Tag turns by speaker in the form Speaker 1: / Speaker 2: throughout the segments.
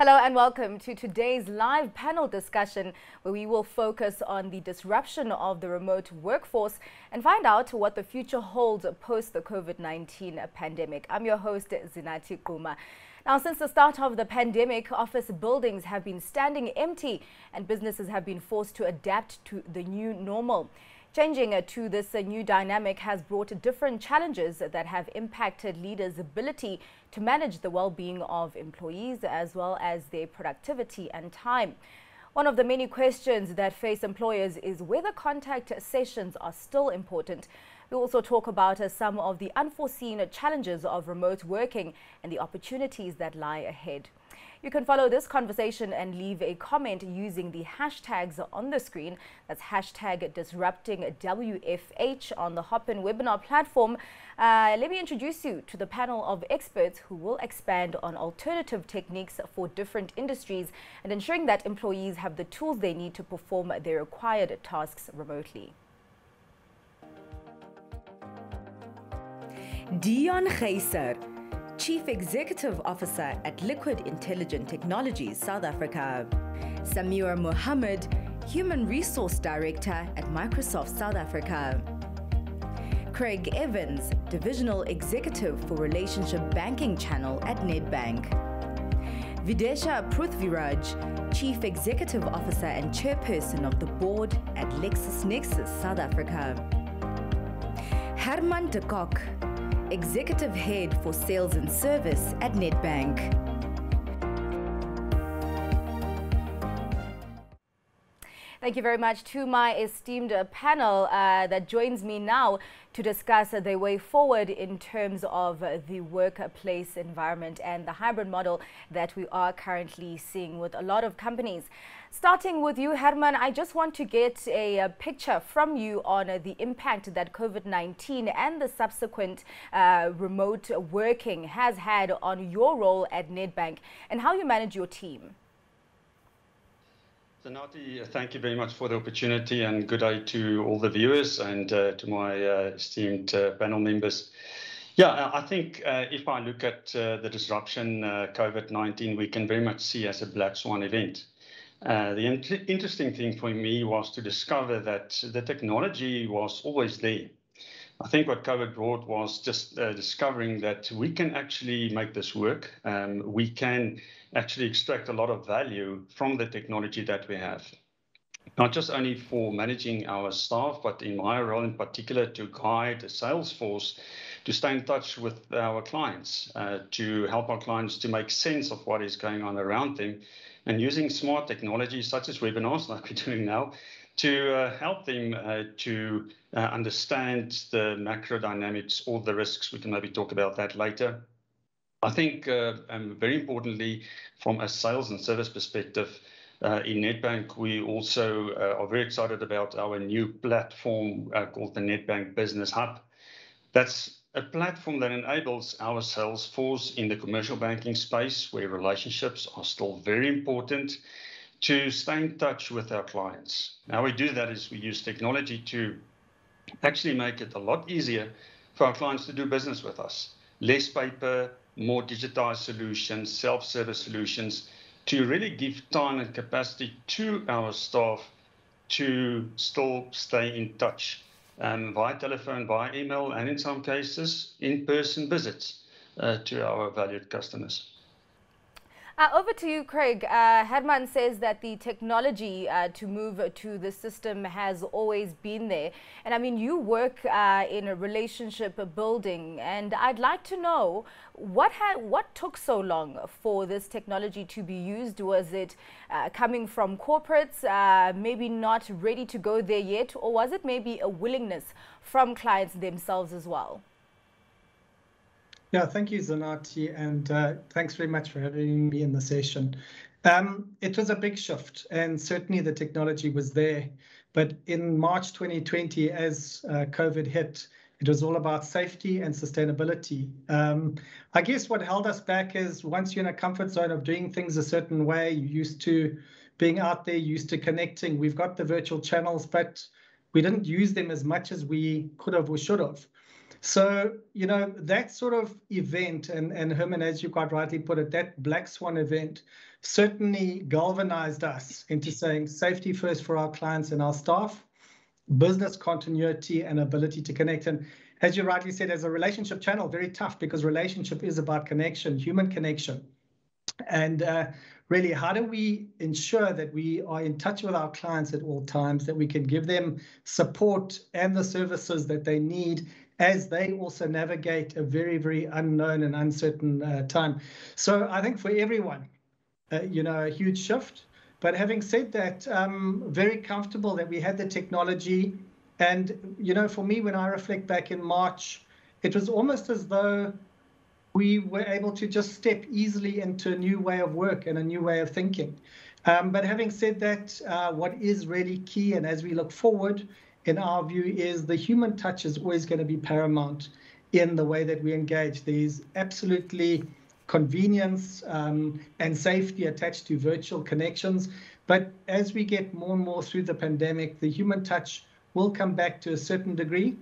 Speaker 1: Hello and welcome to today's live panel discussion where we will focus on the disruption of the remote workforce and find out what the future holds post the COVID-19 pandemic. I'm your host, Zinati Kuma. Now, since the start of the pandemic, office buildings have been standing empty and businesses have been forced to adapt to the new normal. Changing to this new dynamic has brought different challenges that have impacted leaders' ability to manage the well-being of employees as well as their productivity and time. One of the many questions that face employers is whether contact sessions are still important. We also talk about some of the unforeseen challenges of remote working and the opportunities that lie ahead. You can follow this conversation and leave a comment using the hashtags on the screen. That's hashtag DisruptingWFH on the Hopin webinar platform. Let me introduce you to the panel of experts who will expand on alternative techniques for different industries and ensuring that employees have the tools they need to perform their required tasks remotely. Dion Geyser, Chief Executive Officer at Liquid Intelligent Technologies, South Africa. Samira Mohammed, Human Resource Director at Microsoft South Africa. Craig Evans, Divisional Executive for Relationship Banking Channel at Nedbank. Videsha Prithviraj, Chief Executive Officer and Chairperson of the Board at LexisNexis, South Africa. Herman de Kock, Executive Head for Sales and Service at Nedbank. Thank you very much to my esteemed panel that joins me now to discuss the way forward in terms of the workplace environment and the hybrid model that we are currently seeing with a lot of companies. Starting with you, Herman, I just want to get a picture from you on the impact that COVID-19 and the subsequent remote working has had on your role at Nedbank and how you manage your team.
Speaker 2: Zanati, thank you very much for the opportunity and good day to all the viewers and to my esteemed panel members. Yeah, I think if I look at the disruption COVID-19, we can very much see as a black swan event. The interesting thing for me was to discover that the technology was always there. I think what COVID brought was just discovering that we can actually make this work. We can actually extract a lot of value from the technology that we have. Not just only for managing our staff, but in my role in particular to guide the sales force to stay in touch with our clients, to help our clients to make sense of what is going on around them, and using smart technologies such as webinars like we're doing now to help them to understand the macro dynamics or the risks. We can maybe talk about that later. I think very importantly, from a sales and service perspective, in Nedbank, we also are very excited about our new platform called the Nedbank Business Hub. That's a platform that enables our sales force in the commercial banking space, where relationships are still very important, to stay in touch with our clients. How we do that is we use technology to actually make it a lot easier for our clients to do business with us. Less paper, more digitized solutions, self-service solutions, to really give time and capacity to our staff to still stay in touch via telephone, via email, and in some cases, in-person visits to our valued customers.
Speaker 1: Over to you, Craig. Herman says that the technology to move to the system has always been there. And I mean, you work in a relationship building, and I'd like to know what took so long for this technology to be used? Was it coming from corporates, maybe not ready to go there yet, or was it maybe a willingness from clients themselves as well?
Speaker 3: Yeah, thank you, Zanati, and thanks very much for having me in the session. It was a big shift, and certainly the technology was there. But in March 2020, as COVID hit, it was all about safety and sustainability. I guess what held us back is once you're in a comfort zone of doing things a certain way, you're used to being out there, used to connecting. We've got the virtual channels, but we didn't use them as much as we could have or should have. So, that sort of event, and Herman, as you quite rightly put it, that black swan event certainly galvanized us into saying safety first for our clients and our staff, business continuity and ability to connect. And as you rightly said, as a relationship channel, very tough, because relationship is about connection, human connection. And really, how do we ensure that we are in touch with our clients at all times, that we can give them support and the services that they need as they also navigate a very, very unknown and uncertain time. So I think for everyone, a huge shift. But having said that, very comfortable that we had the technology. And, for me, when I reflect back in March, it was almost as though we were able to just step easily into a new way of work and a new way of thinking. But having said that, what is really key, and as we look forward, in our view, is the human touch is always going to be paramount in the way that we engage. There's absolutely convenience and safety attached to virtual connections. But as we get more and more through the pandemic, the human touch will come back to a certain degree.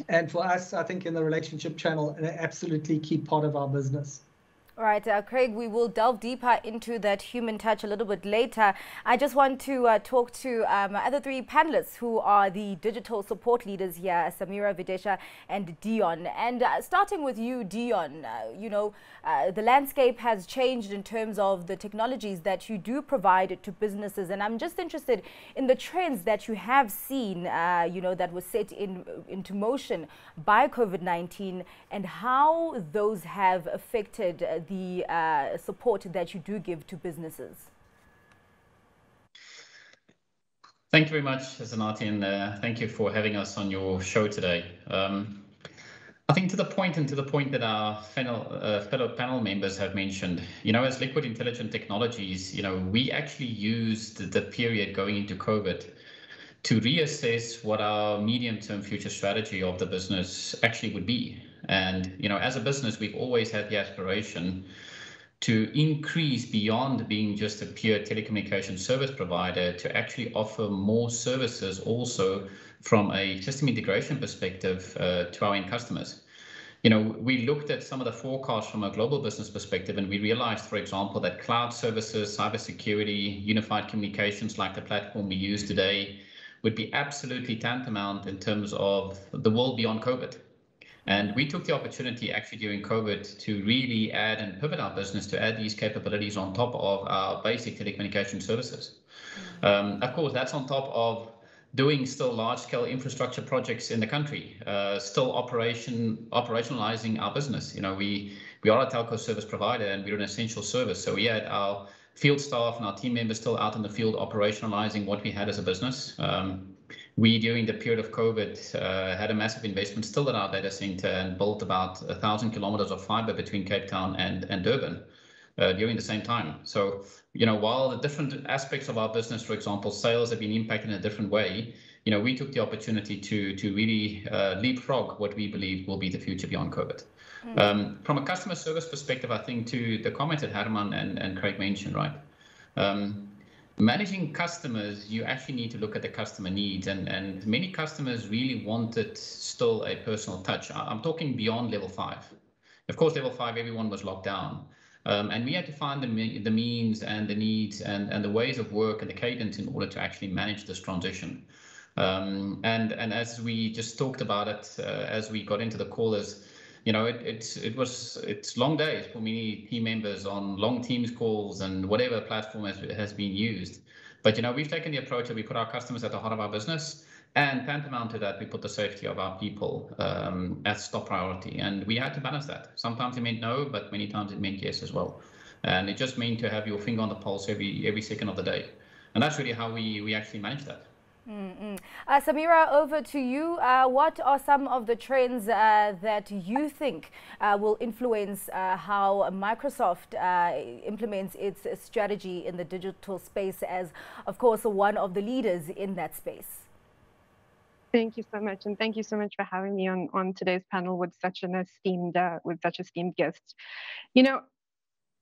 Speaker 3: And for us, I think in the relationship channel, an absolutely key part of our business.
Speaker 1: All right, Craig, we will delve deeper into that human touch a little bit later. I just want to talk to my other three panelists, who are the digital support leaders here, Samira, Videsha and Dion. And starting with you, Dion, the landscape has changed in terms of the technologies that you do provide to businesses. And I'm just interested in the trends that you have seen, that was set into motion by COVID-19, and how those have affected the support that you do give to businesses.
Speaker 4: Thank you very much, Zanati, and thank you for having us on your show today. I think to the point that our fellow panel members have mentioned, as Liquid Intelligent Technologies, we actually used the period going into COVID to reassess what our medium-term future strategy of the business actually would be. And, as a business, we've always had the aspiration to increase beyond being just a pure telecommunications service provider, to actually offer more services also from a system integration perspective to our end customers. We looked at some of the forecasts from a global business perspective, and we realized, for example, that cloud services, cybersecurity, unified communications like the platform we use today would be absolutely tantamount in terms of the world beyond COVID. And we took the opportunity actually during COVID to really add and pivot our business to add these capabilities on top of our basic telecommunication services. Of course, that's on top of doing still large-scale infrastructure projects in the country, still operationalizing our business. We are a telco service provider, and we're an essential service. So we had our field staff and our team members still out in the field operationalizing what we had as a business. We, during the period of COVID, had a massive investment still in our data center and built about 1,000 kilometers of fiber between Cape Town and Durban during the same time. So, while the different aspects of our business, for example, sales have been impacted in a different way, we took the opportunity to really leapfrog what we believe will be the future beyond COVID. From a customer service perspective, I think to the comment that Herman and Craig mentioned, right? Managing customers, you actually need to look at the customer needs, and many customers really wanted still a personal touch. I'm talking beyond level 5. Of course, level 5, everyone was locked down. And we had to find the means and the needs and the ways of work and the cadence in order to actually manage this transition. And as we just talked about it, as we got into the call, it's long days for many team members on long Teams calls and whatever platform has been used. But we've taken the approach that we put our customers at the heart of our business, and tantamount to that, we put the safety of our people as top priority. And we had to balance that. Sometimes it meant no, but many times it meant yes as well. And it just meant to have your finger on the pulse every second of the day. And that's really how we actually manage that.
Speaker 1: Samira, over to you. What are some of the trends that you think will influence how Microsoft implements its strategy in the digital space as, of course, one of the leaders in that space?
Speaker 5: Thank you so much, and thank you so much for having me on today's panel with such an esteemed guest.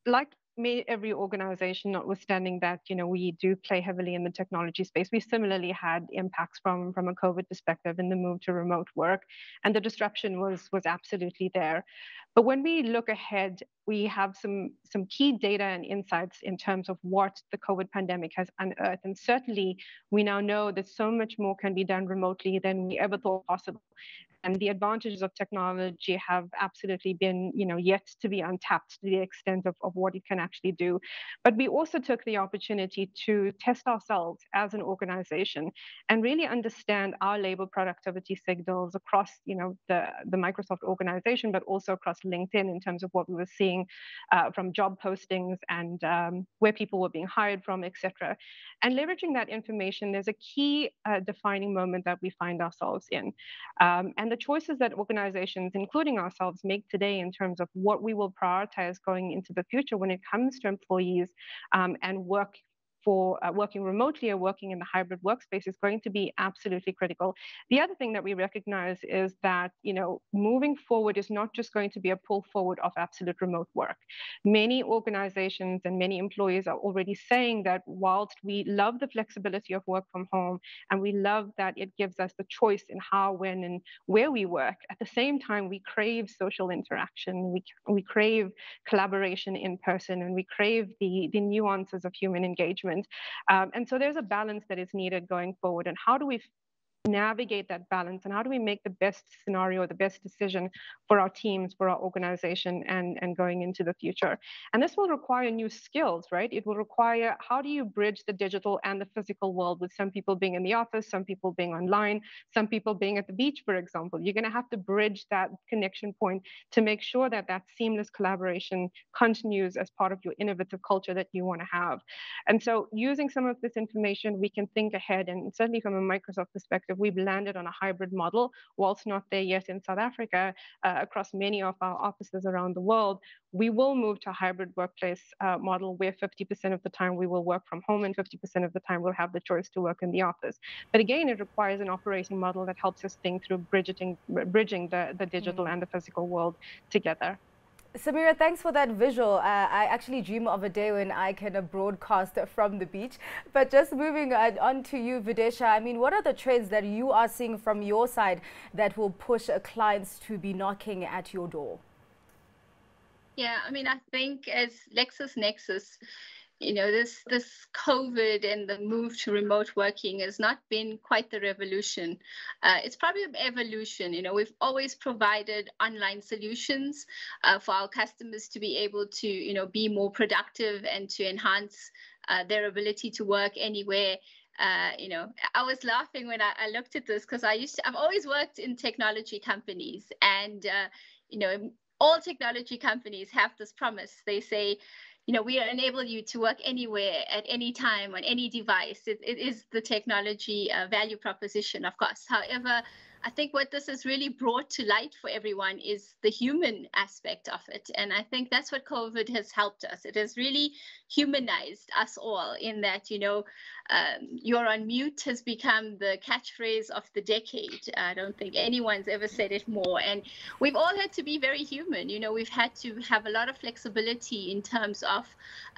Speaker 5: Like every organization, notwithstanding that, we do play heavily in the technology space, we similarly had impacts from a COVID perspective in the move to remote work, and the disruption was absolutely there. But when we look ahead, we have some key data and insights in terms of what the COVID pandemic has unearthed. And certainly, we now know that so much more can be done remotely than we ever thought possible. And the advantages of technology have absolutely been, yet to be untapped to the extent of what it can actually do. But we also took the opportunity to test ourselves as an organization and really understand our labor productivity signals across, the Microsoft organization, but also across LinkedIn in terms of what we were seeing from job postings and where people were being hired from, etc. And leveraging that information, there's a key defining moment that we find ourselves in. And the choices that organizations, including ourselves, make today in terms of what we will prioritize going into the future when it comes to employees and working remotely or working in the hybrid workspace is going to be absolutely critical. The other thing that we recognize is that, moving forward is not just going to be a pull forward of absolute remote work. Many organizations and many employees are already saying that whilst we love the flexibility of work from home and we love that it gives us the choice in how, when, and where we work, at the same time, we crave social interaction, we crave collaboration in person, and we crave the nuances of human engagement. And so there's a balance that is needed going forward. And how do we navigate that balance, and how do we make the best scenario, the best decision for our teams, for our organization, and going into the future? And this will require new skills, right? It will require, how do you bridge the digital and the physical world, with some people being in the office, some people being online, some people being at the beach, for example. You're going to have to bridge that connection point to make sure that that seamless collaboration continues as part of your innovative culture that you want to have. And so using some of this information, we can think ahead, and certainly from a Microsoft perspective, we've landed on a hybrid model, whilst not there yet in South Africa, across many of our offices around the world. We will move to a hybrid workplace model where 50% of the time we will work from home and 50% of the time we'll have the choice to work in the office. But again, it requires an operating model that helps us think through bridging the digital and the physical world together.
Speaker 1: Samira, thanks for that visual. I actually dream of a day when I can broadcast from the beach. But just moving on to you, Videsha, I mean, what are the trends that you are seeing from your side that will push clients to be knocking at your door?
Speaker 6: Yeah, I mean, I think as LexisNexis, this COVID and the move to remote working has not been quite the revolution. It's probably an evolution. We've always provided online solutions for our customers to be able to, be more productive and to enhance their ability to work anywhere. I was laughing when I looked at this, because I've always worked in technology companies, and, all technology companies have this promise. They say, we enable you to work anywhere, at any time, on any device. It is the technology value proposition, of course. However, I think what this has really brought to light for everyone is the human aspect of it. And I think that's what COVID has helped us. It has really humanized us all, in that, you're on mute has become the catchphrase of the decade. I don't think anyone's ever said it more. And we've all had to be very human. We've had to have a lot of flexibility in terms of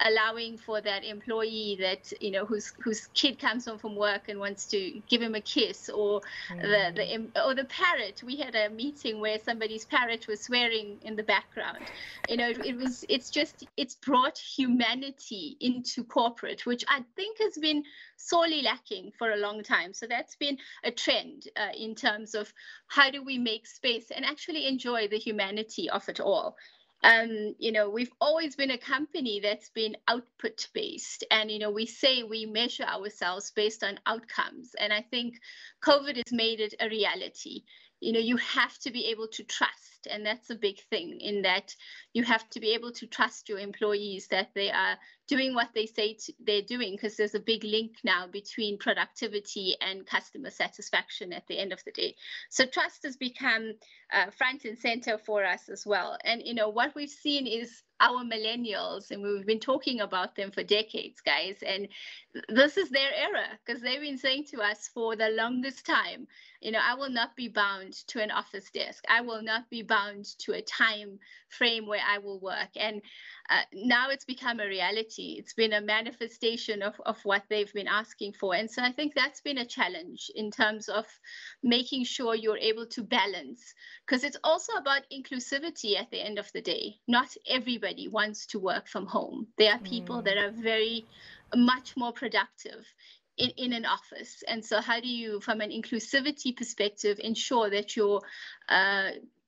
Speaker 6: allowing for that employee that, whose kid comes home from work and wants to give him a kiss, or the parrot. We had a meeting where somebody's parrot was swearing in the background. It's brought humanity into corporate, which I think has been sorely lacking for a long time. So that's been a trend in terms of how do we make space and actually enjoy the humanity of it all. We've always been a company that's been output based, and we say we measure ourselves based on outcomes, and I think COVID has made it a reality. You have to be able to trust, and that's a big thing, in that you have to be able to trust your employees that they are doing what they say they're doing, because there's a big link now between productivity and customer satisfaction at the end of the day. So trust has become front and center for us as well. And what we've seen is our millennials, and we've been talking about them for decades, guys, and this is their era, because they've been saying to us for the longest time, I will not be bound to an office desk. I will not be bound to a time frame where I will work. And now it's become a reality. It's been a manifestation of what they've been asking for. And so I think that's been a challenge in terms of making sure you're able to balance, because it's also about inclusivity at the end of the day. Not everybody wants to work from home. There are people that are very much more productive in an office. And so how do you, from an inclusivity perspective, ensure that you're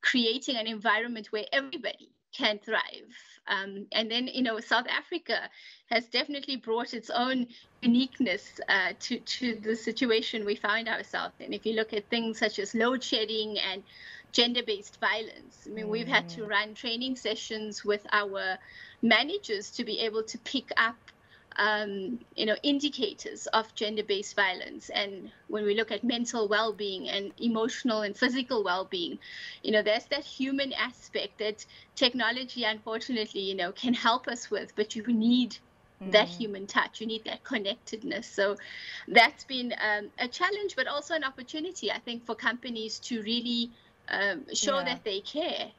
Speaker 6: creating an environment where everybody can thrive? And then, South Africa has definitely brought its own uniqueness to the situation we find ourselves in. If you look at things such as load shedding and gender-based violence, I mean, we've had to run training sessions with our managers to be able to pick up indicators of gender-based violence. And when we look at mental well-being and emotional and physical well-being, there's that human aspect that technology, unfortunately, can help us with, but you need that human touch, you need that connectedness. So that's been a challenge, but also an opportunity, I think, for companies to really show that they care.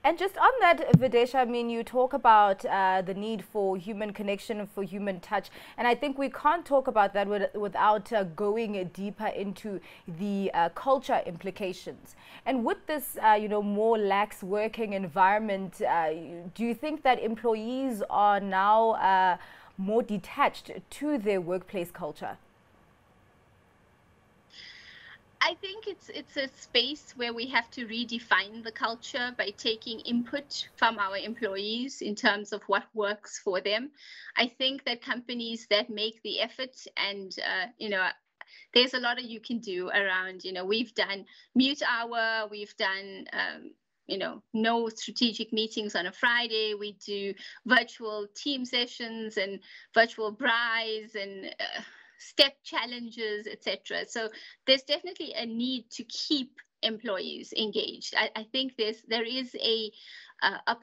Speaker 1: And just on that, Videsha, I mean, you talk about the need for human connection, for human touch, and I think we can't talk about that without going deeper into the culture implications. And with this, more lax working environment, do you think that employees are now more detached to their workplace culture?
Speaker 6: I think it's a space where we have to redefine the culture by taking input from our employees in terms of what works for them. I think that companies that make the effort and, there's a lot you can do around, we've done mute hour, we've done, no strategic meetings on a Friday. We do virtual team sessions and virtual braais and step challenges, etc. So there's definitely a need to keep employees engaged. I think there is a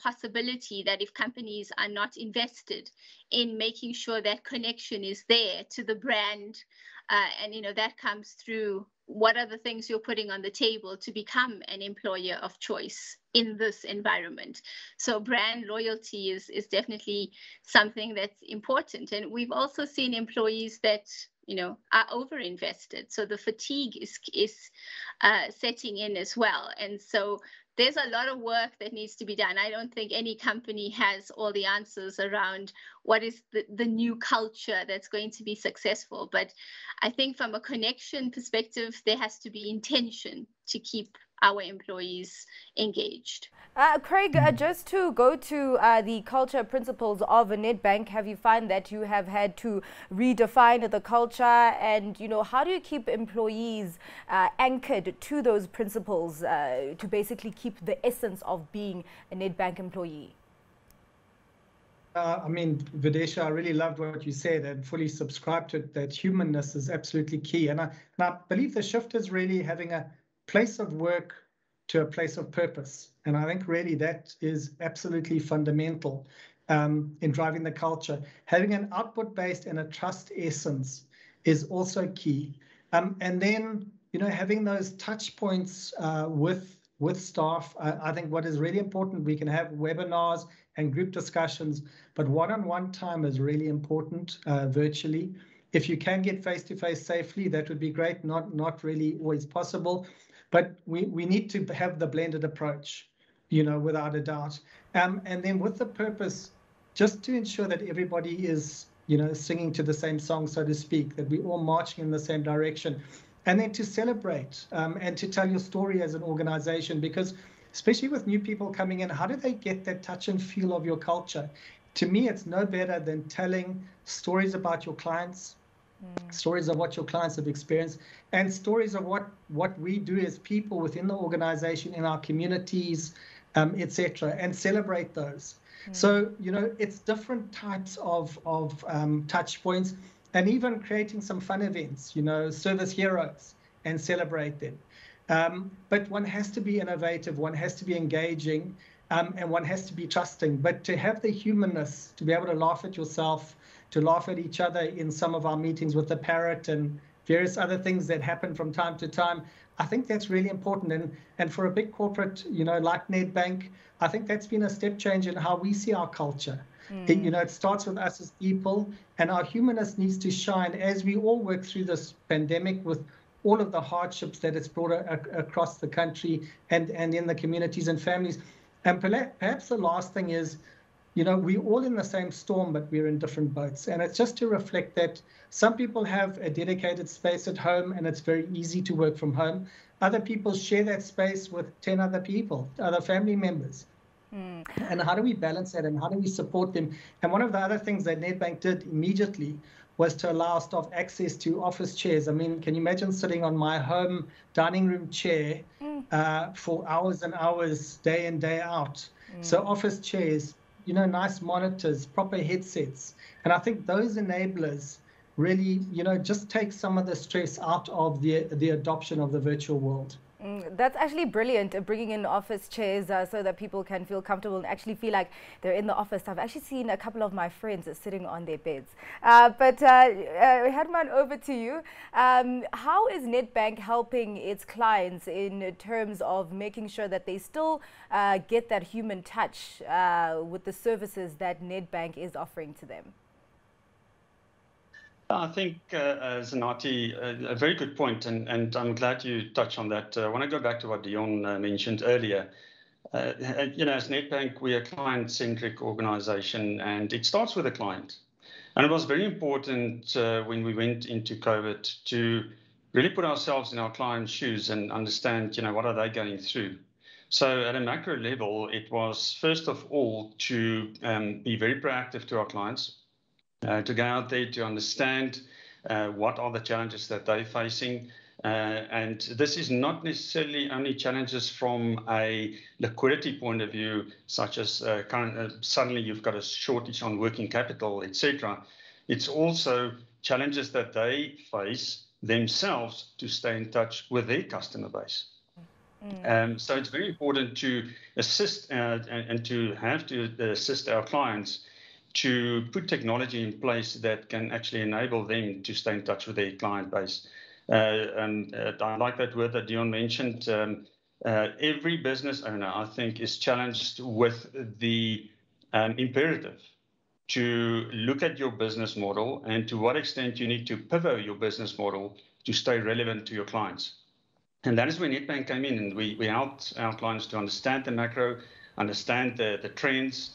Speaker 6: possibility that if companies are not invested in making sure that connection is there to the brand, and that comes through what are the things you're putting on the table to become an employer of choice in this environment. So brand loyalty is definitely something that's important. And we've also seen employees that are overinvested. So the fatigue is setting in as well. And so there's a lot of work that needs to be done. I don't think any company has all the answers around what is the new culture that's going to be successful. But I think from a connection perspective, there has to be intention to keep our employees engaged.
Speaker 1: Craig, just to go to the culture principles of Nedbank, have you found that you have had to redefine the culture, and how do you keep employees anchored to those principles to basically keep the essence of being a Nedbank employee?
Speaker 3: Videsha, I really loved what you said and fully subscribe to it, that humanness is absolutely key. And I believe the shift is really having a place of work to a place of purpose. And I think really that is absolutely fundamental in driving the culture. Having an output-based and a trust essence is also key. And then, having those touch points with staff. I think what is really important, we can have webinars and group discussions, but one-on-one time is really important virtually. If you can get face-to-face safely, that would be great. Not really always possible. But we need to have the blended approach, without a doubt. And then with the purpose, just to ensure that everybody is, singing to the same song, so to speak, that we're all marching in the same direction. And then to celebrate and to tell your story as an organization, because especially with new people coming in, how do they get that touch and feel of your culture? To me, it's no better than telling stories about your clients, stories of what your clients have experienced, and stories of what we do as people within the organization, in our communities, etc., and celebrate those. So, it's different types of touch points, and even creating some fun events, service heroes, and celebrate them. But one has to be innovative, one has to be engaging, and one has to be trusting. But to have the humanness, to be able to laugh at yourself, to laugh at each other in some of our meetings with the parrot and various other things that happen from time to time, I think that's really important. And for a big corporate, like Nedbank, I think that's been a step change in how we see our culture. It starts with us as people, and our humanness needs to shine as we all work through this pandemic with all of the hardships that it's brought across the country and in the communities and families. And perhaps the last thing is, we're all in the same storm, but we're in different boats. And it's just to reflect that some people have a dedicated space at home, and it's very easy to work from home. Other people share that space with 10 other people, other family members. And how do we balance that, and how do we support them? And one of the other things that Nedbank did immediately was to allow staff access to office chairs. I mean, can you imagine sitting on my home dining room chair for hours and hours, day in, day out? So office chairs, nice monitors, proper headsets. And I think those enablers really, just take some of the stress out of the adoption of the virtual world.
Speaker 1: That's actually brilliant, bringing in office chairs so that people can feel comfortable and actually feel like they're in the office. I've actually seen a couple of my friends sitting on their beds. But Herman, over to you. How is Nedbank helping its clients in terms of making sure that they still get that human touch with the services that Nedbank is offering to them?
Speaker 2: I think, Zanati, a very good point, and I'm glad you touched on that. I want to go back to what Dion mentioned earlier. As Nedbank, we're a client-centric organization, and it starts with the client. And it was very important when we went into COVID to really put ourselves in our clients' shoes and understand, what are they going through. So at a macro level, it was first of all to be very proactive to our clients. To go out there to understand what are the challenges that they're facing. And this is not necessarily only challenges from a liquidity point of view, such as suddenly you've got a shortage on working capital, etc. It's also challenges that they face themselves to stay in touch with their customer base. So it's very important to assist and to have to assist our clients to put technology in place that can actually enable them to stay in touch with their client base. And I like that word that Dion mentioned. Every business owner, I think, is challenged with the imperative to look at your business model and to what extent you need to pivot your business model to stay relevant to your clients. And that is where Nedbank came in, and we helped our clients to understand the macro, understand the trends.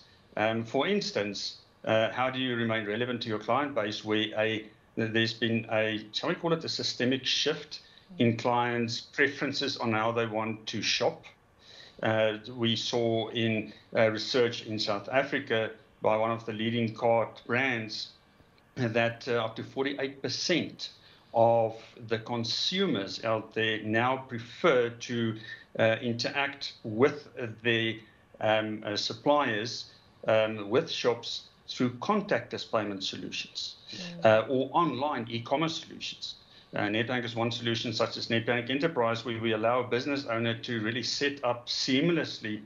Speaker 2: For instance, how do you remain relevant to your client base where there's been shall we call it a systemic shift in clients' preferences on how they want to shop? We saw in research in South Africa by one of the leading card brands that up to 48% of the consumers out there now prefer to interact with the suppliers, with shops, through contactless payment solutions or online e-commerce solutions. Nedbank is one solution, such as Nedbank Enterprise, where we allow a business owner to really set up seamlessly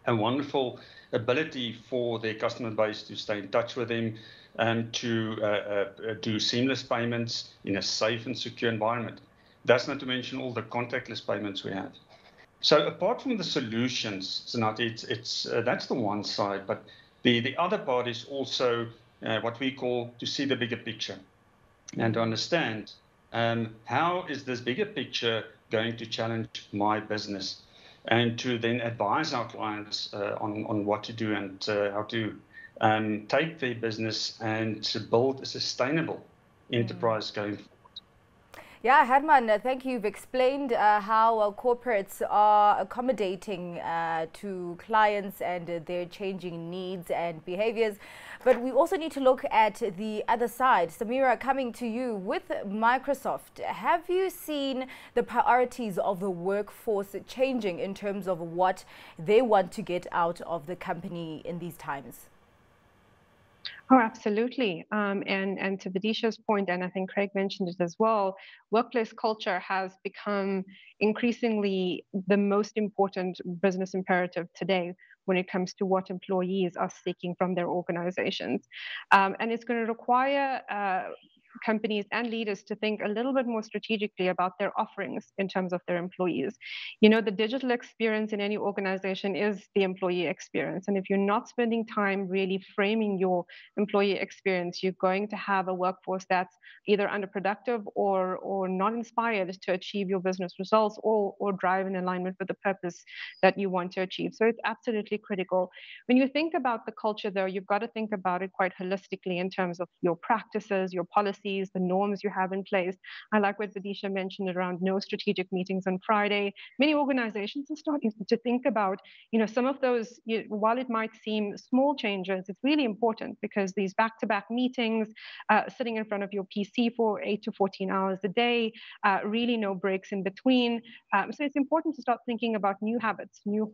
Speaker 2: a wonderful ability for their customer base to stay in touch with them and to do seamless payments in a safe and secure environment. That's not to mention all the contactless payments we have. So apart from the solutions, Zanati, that's the one side, but the other part is also what we call to see the bigger picture and to understand how is this bigger picture going to challenge my business, and to then advise our clients on what to do and how to take their business and to build a sustainable enterprise going forward.
Speaker 1: Yeah, Herman, thank you. You've explained how corporates are accommodating to clients and their changing needs and behaviors. But we also need to look at the other side. Samira, coming to you with Microsoft, have you seen the priorities of the workforce changing in terms of what they want to get out of the company in these times?
Speaker 5: Oh, absolutely. And to Vidisha's point, and I think Craig mentioned it as well, workplace culture has become increasingly the most important business imperative today. when it comes to what employees are seeking from their organizations. And it's going to require companies and leaders to think a little bit more strategically about their offerings in terms of their employees. You know, the digital experience in any organization is the employee experience. And if you're not spending time really framing your employee experience, you're going to have a workforce that's either underproductive or not inspired to achieve your business results or drive in alignment with the purpose that you want to achieve. So it's absolutely critical. When you think about the culture, though, you've got to think about it quite holistically in terms of your practices, your policies, the norms you have in place. I like what Vidisha mentioned around no strategic meetings on Friday. Many organizations are starting to think about, some of those, while it might seem small changes, it's really important because these back-to-back meetings, sitting in front of your PC for 8 to 14 hours a day, really no breaks in between. So it's important to start thinking about new habits, new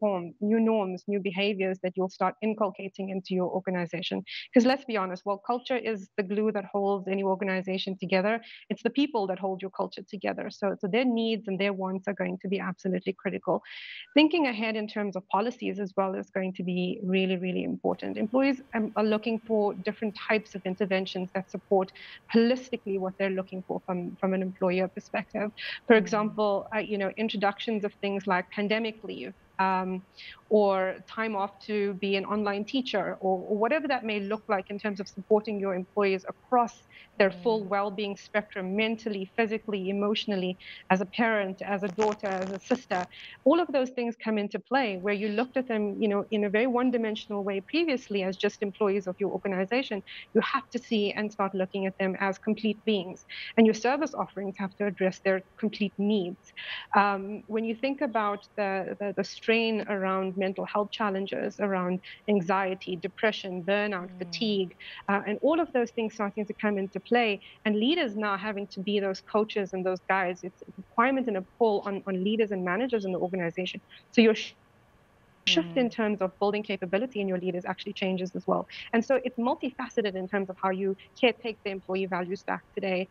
Speaker 5: norms, new behaviors that you'll start inculcating into your organization. Because let's be honest, while culture is the glue that holds any organization together, it's the people that hold your culture together. So their needs and their wants are going to be absolutely critical. Thinking ahead in terms of policies as well is going to be really, really important. Employees are looking for different types of interventions that support holistically what they're looking for from an employer perspective. For example, introductions of things like pandemic leave, or time off to be an online teacher, or whatever that may look like in terms of supporting your employees across their full well-being spectrum, mentally, physically, emotionally, as a parent, as a daughter, as a sister. All of those things come into play where you looked at them, in a very one-dimensional way previously as just employees of your organization. You have to see and start looking at them as complete beings. And your service offerings have to address their complete needs. When you think about the strain around mental health challenges, around anxiety, depression, burnout, fatigue, and all of those things starting to come into play, and leaders now having to be those coaches and those guides, it's a requirement and a pull on leaders and managers in the organization. So your shift in terms of building capability in your leaders actually changes as well. And so it's multifaceted in terms of how you take the employee value stack today,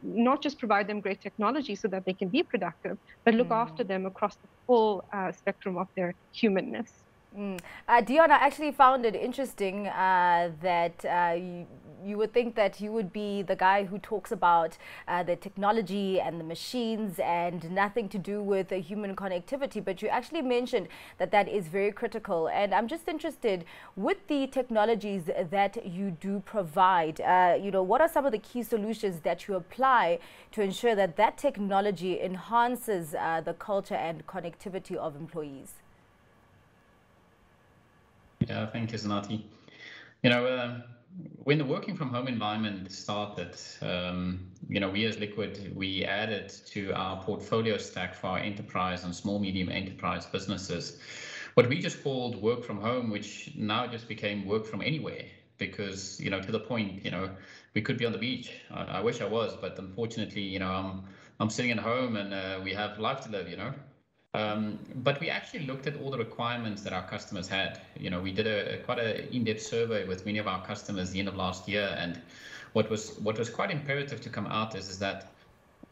Speaker 5: not just provide them great technology so that they can be productive, but look after them across the full spectrum of their humanness.
Speaker 1: Dion, I actually found it interesting that you would think that you would be the guy who talks about the technology and the machines and nothing to do with the human connectivity, but you actually mentioned that that is very critical. And I'm just interested, with the technologies that you do provide, what are some of the key solutions that you apply to ensure that that technology enhances the culture and connectivity of employees?
Speaker 4: Yeah, thank you, Zanati. When the working from home environment started, we as Liquid, we added to our portfolio stack for our enterprise and small, medium enterprise businesses what we just called work from home, which now just became work from anywhere. Because, to the point, we could be on the beach. I wish I was, but unfortunately, I'm sitting at home and we have life to live, But we actually looked at all the requirements that our customers had. We did quite an in-depth survey with many of our customers at the end of last year, and what was quite imperative to come out is that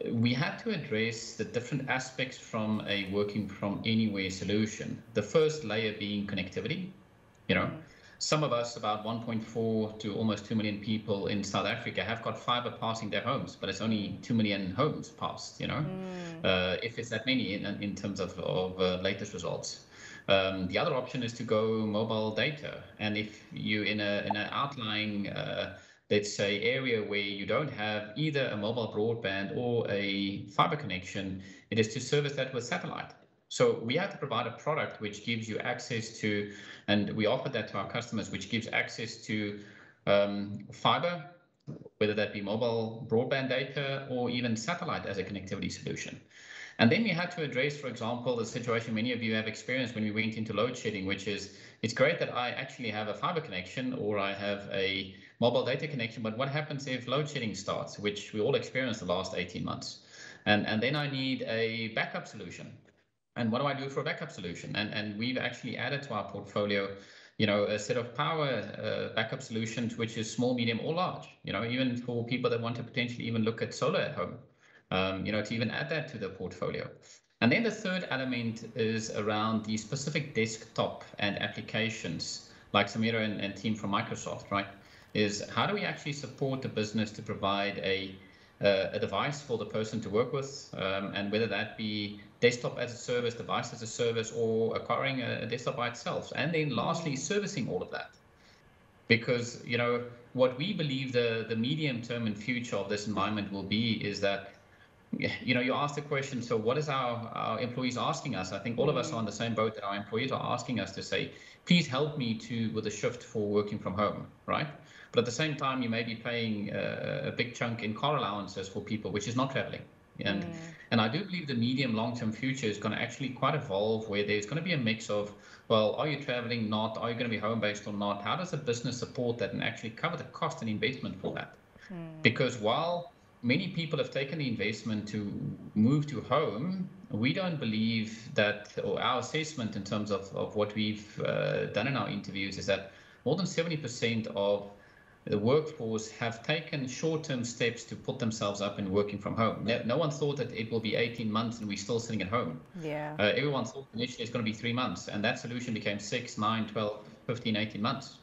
Speaker 4: we had to address the different aspects from a working from anywhere solution. The first layer being connectivity. Some of us, about 1.4 to almost 2 million people in South Africa, have got fiber passing their homes, but it's only 2 million homes passed, if it's that many in terms of latest results. The other option is to go mobile data. And if you're in an outlying, let's say, area where you don't have either a mobile broadband or a fiber connection, it is to service that with satellite. So we have to provide a product which gives you access to, and we offer that to our customers, which gives access to fiber, whether that be mobile broadband data or even satellite as a connectivity solution. And then we had to address, for example, the situation many of you have experienced when we went into load shedding, which is, it's great that I actually have a fiber connection or I have a mobile data connection, but what happens if load shedding starts, which we all experienced the last 18 months? And then I need a backup solution. And what do I do for a backup solution? And we've actually added to our portfolio, a set of power backup solutions, which is small, medium, or large, even for people that want to potentially even look at solar at home, to even add that to the portfolio. And then the third element is around the specific desktop and applications, like Samira and team from Microsoft, right? Is how do we actually support the business to provide a device for the person to work with, and whether that be desktop as a service, device as a service, or acquiring a desktop by itself. And then lastly, servicing all of that. Because, you know, what we believe the medium term and future of this environment will be is that, you know, you asked the question, so what is our employees asking us? I think all of us are on the same boat, that our employees are asking us to say, please help me with a shift for working from home, right? But at the same time, you may be paying a big chunk in car allowances for people, which is not traveling. And I do believe the medium long-term future is going to actually quite evolve, where there's going to be a mix of, well, are you traveling? Not. Are you going to be home-based or not? How does a business support that and actually cover the cost and investment for that? Because while many people have taken the investment to move to home, we don't believe that, or our assessment in terms of what we've done in our interviews is that more than 70% of the workforce have taken short-term steps to put themselves up in working from home. No one thought that it will be 18 months and we're still sitting at home. Everyone thought initially it's going to be 3 months, and that solution became 6, 9, 12, 15, 18 months.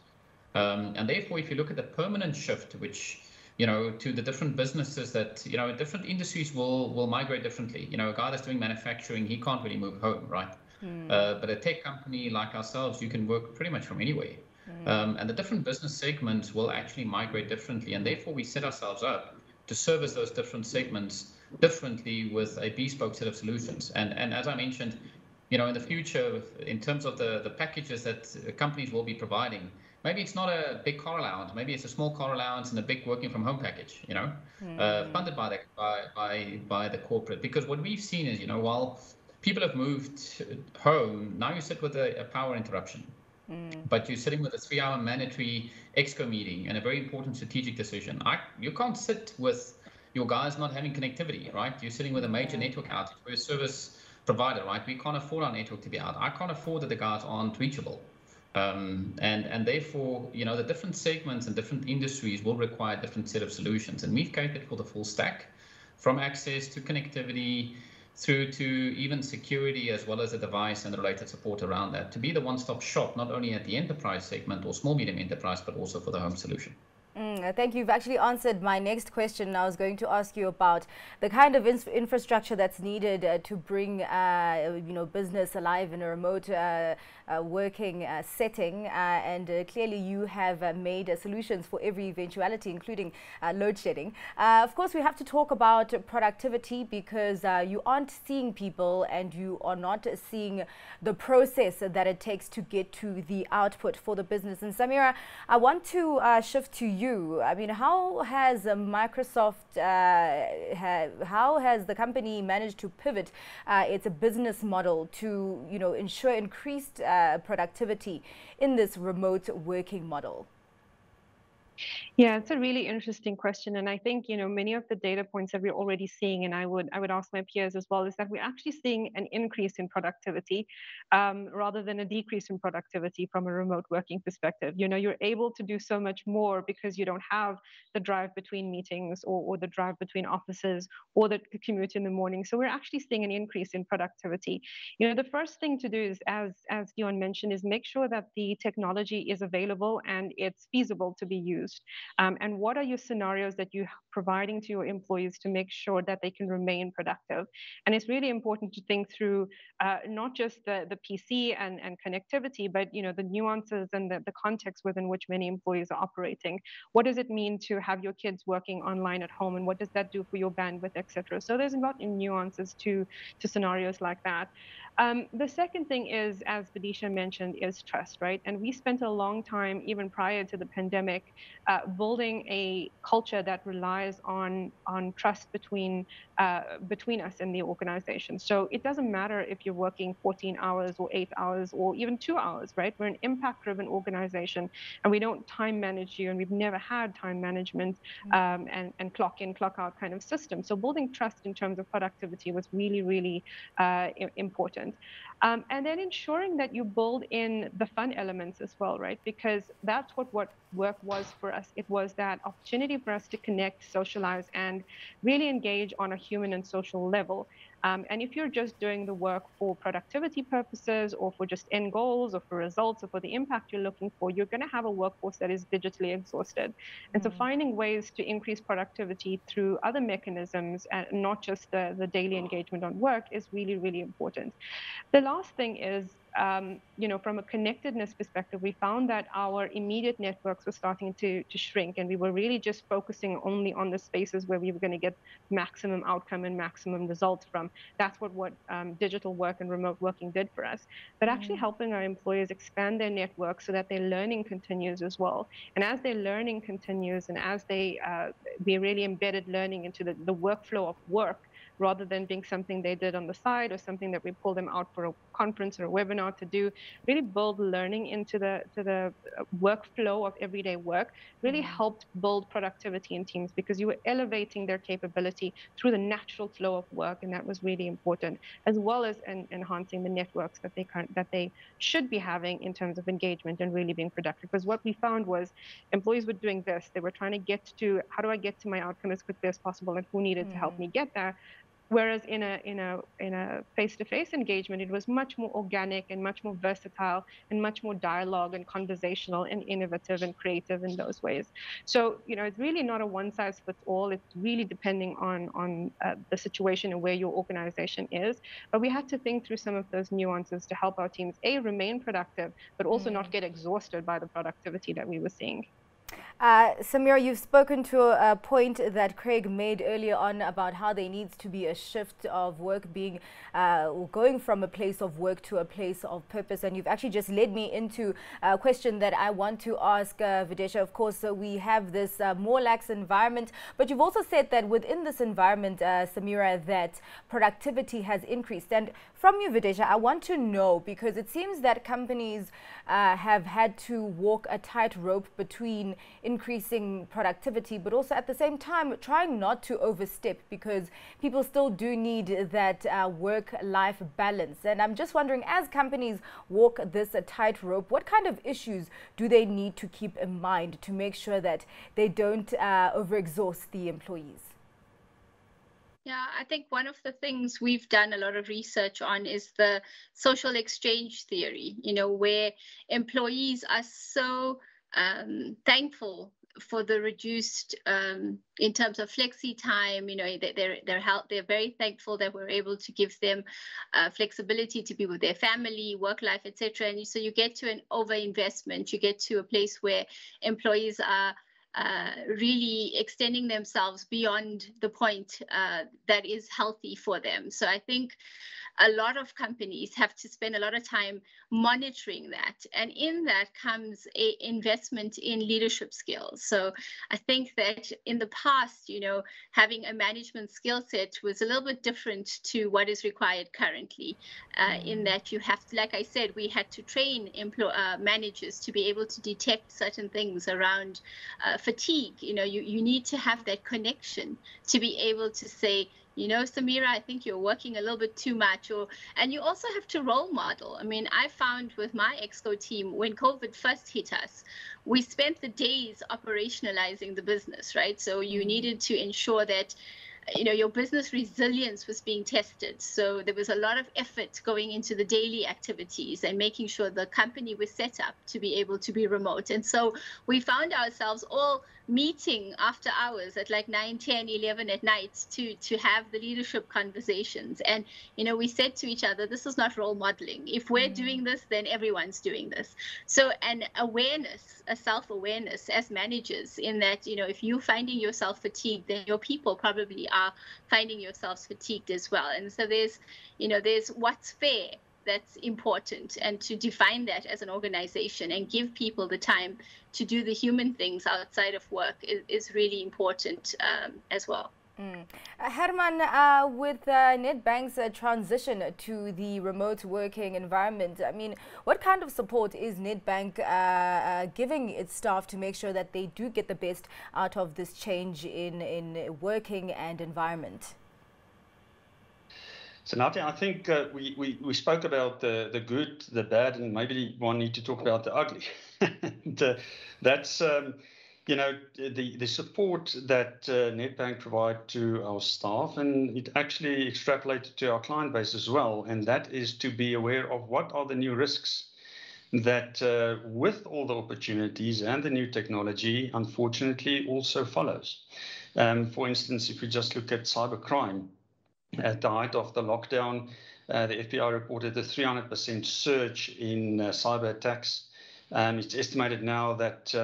Speaker 4: And therefore, if you look at the permanent shift, which, you know, to the different businesses that, you know, different industries will migrate differently. You know, a guy that's doing manufacturing, he can't really move home, right? But a tech company like ourselves, you can work pretty much from anywhere. And the different business segments will actually migrate differently. And therefore, we set ourselves up to service those different segments differently with a bespoke set of solutions. And as I mentioned, you know, in the future, in terms of the packages that companies will be providing, maybe it's not a big car allowance, maybe it's a small car allowance and a big working from home package, you know, funded by the corporate. Because what we've seen is, you know, while people have moved home, now you sit with a power interruption. But you're sitting with a 3-hour mandatory exco meeting and a very important strategic decision. You can't sit with your guys not having connectivity, right? You're sitting with a major network outage. We're a service provider, right? We can't afford our network to be out. I can't afford that the guys aren't reachable. And therefore, you know, the different segments and different industries will require a different set of solutions. And we've catered for the full stack, from access to connectivity, through to even security, as well as the device and the related support around that, to be the one-stop shop, not only at the enterprise segment or small, medium enterprise, but also for the home solution.
Speaker 1: Thank you. You've actually answered my next question. I was going to ask you about the kind of infrastructure that's needed to bring, you know, business alive in a remote working setting. And clearly you have made solutions for every eventuality, including load shedding. Of course, we have to talk about productivity, because you aren't seeing people and you are not seeing the process that it takes to get to the output for the business. And Samira, I want to shift to you. I mean, how has Microsoft, how has the company managed to pivot its business model to, you know, ensure increased productivity in this remote working model?
Speaker 5: Yeah, it's a really interesting question. And I think, you know, many of the data points that we're already seeing, and I would ask my peers as well, is that we're actually seeing an increase in productivity rather than a decrease in productivity from a remote working perspective. You know, you're able to do so much more because you don't have the drive between meetings or the drive between offices or the commute in the morning. So we're actually seeing an increase in productivity. You know, the first thing to do is, as Dion mentioned, is make sure that the technology is available and it's feasible to be used. And what are your scenarios that you're providing to your employees to make sure that they can remain productive? And it's really important to think through not just the PC and connectivity, but, you know, the nuances and the context within which many employees are operating. What does it mean to have your kids working online at home, and what does that do for your bandwidth, etc.? So there's a lot in nuances to scenarios like that. The second thing is, as Vidisha mentioned, is trust, right? And we spent a long time, even prior to the pandemic, building a culture that relies on trust between us and the organization. So it doesn't matter if you're working 14 hours or 8 hours or even 2 hours, right? We're an impact-driven organization, and we don't time manage you, and we've never had time management and clock in, clock out kind of system. So building trust in terms of productivity was really, really important. And then ensuring that you build in the fun elements as well, right? Because that's what work was for us. It was that opportunity for us to connect, socialize, and really engage on a human and social level. And if you're just doing the work for productivity purposes or for just end goals or for results or for the impact you're looking for, you're going to have a workforce that is digitally exhausted. And so finding ways to increase productivity through other mechanisms and not just the daily engagement on work is really, really important. The last thing is, from a connectedness perspective, we found that our immediate networks were starting to shrink, and we were really just focusing only on the spaces where we were going to get maximum outcome and maximum results from. That's what digital work and remote working did for us. But actually helping our employees expand their network so that their learning continues as well. And as their learning continues, and as they really embedded learning into the workflow of work, rather than being something they did on the side or something that we pull them out for a conference or a webinar to do, really build learning into the workflow of everyday work, really helped build productivity in teams, because you were elevating their capability through the natural flow of work, and that was really important, as well as enhancing the networks that they should be having in terms of engagement and really being productive. Because what we found was employees were doing this. They were trying to get to, how do I get to my outcome as quickly as possible, and who needed to help me get there? Whereas in a face-to-face engagement, it was much more organic and much more versatile and much more dialogue and conversational and innovative and creative in those ways. So, it's really not a one-size-fits-all. It's really depending on the situation and where your organization is. But we had to think through some of those nuances to help our teams, remain productive, but also not get exhausted by the productivity that we were seeing.
Speaker 1: Samira, you've spoken to a point that Craig made earlier on about how there needs to be a shift of work being going from a place of work to a place of purpose. And you've actually just led me into a question that I want to ask Videsha. Of course, we have this more lax environment, but you've also said that within this environment, Samira, that productivity has increased. And from you, Videsha, I want to know, because it seems that companies have had to walk a tightrope between increasing productivity, but also at the same time trying not to overstep, because people still do need that work-life balance. And I'm just wondering, as companies walk this tightrope, what kind of issues do they need to keep in mind to make sure that they don't overexhaust the employees?
Speaker 6: Yeah, I think one of the things we've done a lot of research on is the social exchange theory, where employees are so thankful for the reduced in terms of flexi time. They're very thankful that we're able to give them flexibility to be with their family, work life, etc. And so you get to an overinvestment. You get to a place where employees are really extending themselves beyond the point that is healthy for them. So I think a lot of companies have to spend a lot of time monitoring that. And in that comes an investment in leadership skills. So I think that in the past, having a management skill set was a little bit different to what is required currently, in that you have to, like I said, we had to train managers to be able to detect certain things around fatigue. You need to have that connection to be able to say, Samira, I think you're working a little bit too much. And you also have to role model. I mean, I found with my Exco team, when COVID first hit us, we spent the days operationalizing the business, right? So you needed to ensure that your business resilience was being tested. So there was a lot of effort going into the daily activities and making sure the company was set up to be able to be remote. And so we found ourselves all meeting after hours at like 9, 10, 11 at night to have the leadership conversations. And, we said to each other, this is not role modeling. If we're doing this, then everyone's doing this. So an awareness, a self-awareness as managers, in that, if you're finding yourself fatigued, then your people probably are finding yourselves fatigued as well. And so there's what's fair that's important, and to define that as an organization and give people the time to do the human things outside of work is really important as well.
Speaker 1: Herman, with Nedbank's transition to the remote working environment, I mean, what kind of support is Nedbank giving its staff to make sure that they do get the best out of this change in working and environment?
Speaker 2: So Nadia, I think we spoke about the good, the bad, and maybe one need to talk about the ugly. That's the support that Nedbank provide to our staff, and it actually extrapolated to our client base as well, and that is to be aware of what are the new risks that with all the opportunities and the new technology, unfortunately, also follows. For instance, if we just look at cybercrime, at the height of the lockdown, the FBI reported a 300% surge in cyber attacks. It's estimated now that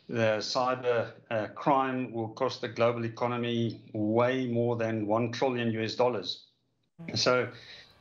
Speaker 2: the cyber crime will cost the global economy way more than $1 trillion US. So,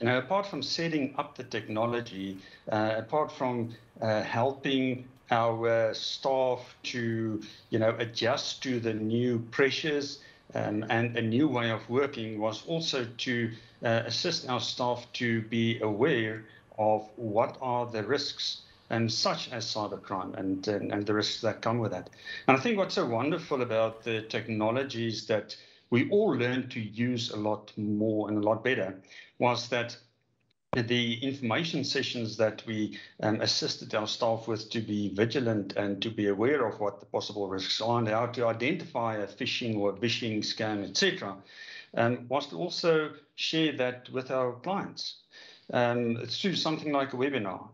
Speaker 2: apart from setting up the technology, apart from helping our staff to, adjust to the new pressures and a new way of working, was also to assist our staff to be aware of what are the risks, such as cybercrime and the risks that come with that. And I think what's so wonderful about the technologies that we all learned to use a lot more and a lot better was that the information sessions that we assisted our staff with to be vigilant and to be aware of what the possible risks are and how to identify a phishing or a vishing scam, etc., was to also share that with our clients. Through something like a webinar,